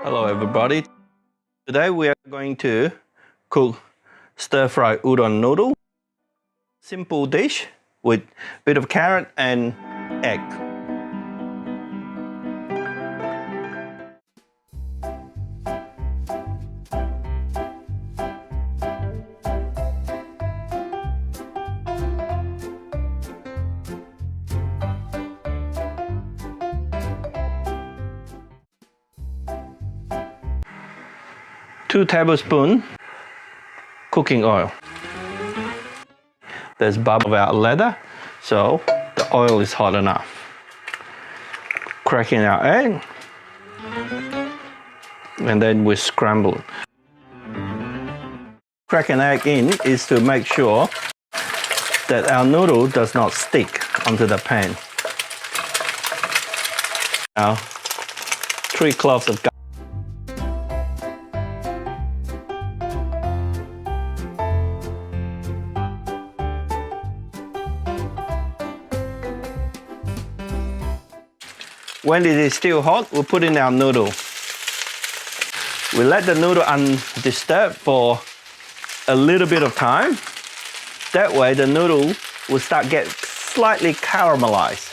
Hello everybody. Today we are going to cook stir-fry udon noodle. Simple dish with a bit of carrot and egg. Two tablespoons cooking oil. There's bubble out ladder, so the oil is hot enough. Cracking our egg, and then we scramble it. Cracking egg in is to make sure that our noodle does not stick onto the pan. Now, 3 cloves of garlic. When it is still hot, we'll put in our noodle. We let the noodle undisturbed for a little bit of time. That way the noodle will start get slightly caramelized.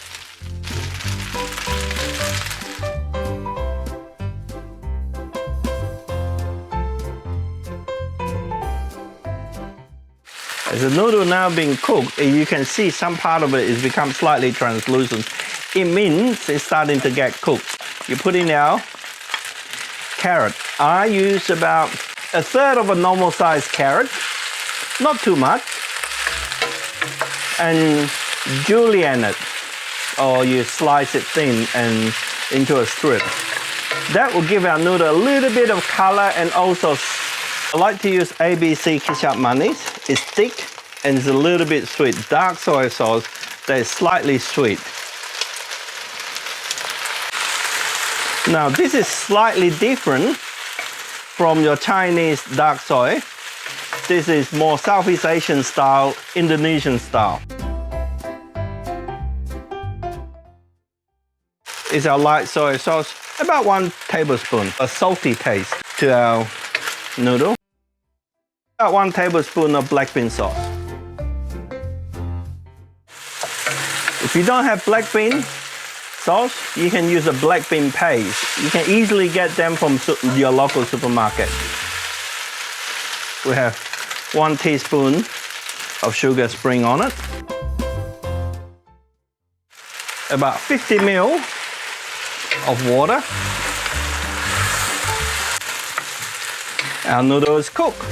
As the noodle now being cooked, you can see some part of it is become slightly translucent. It means it's starting to get cooked. You put in our carrot. I use about 1/3 of a normal sized carrot, not too much, and julienne it, or you slice it thin and into a strip. That will give our noodle a little bit of color, and also I like to use ABC ketchup mayonnaise. It's thick and it's a little bit sweet. Dark soy sauce that is slightly sweet. Now this is slightly different from your Chinese dark soy. This is more Southeast Asian style, Indonesian style. Is our light soy sauce, about 1 tablespoon, a salty taste to our noodle. About 1 tablespoon of black bean sauce. If you don't have black bean sauce, you can use a black bean paste. You can easily get them from your local supermarket. We have 1 teaspoon of sugar spring on it. About 50 ml of water. Our noodle is cooked.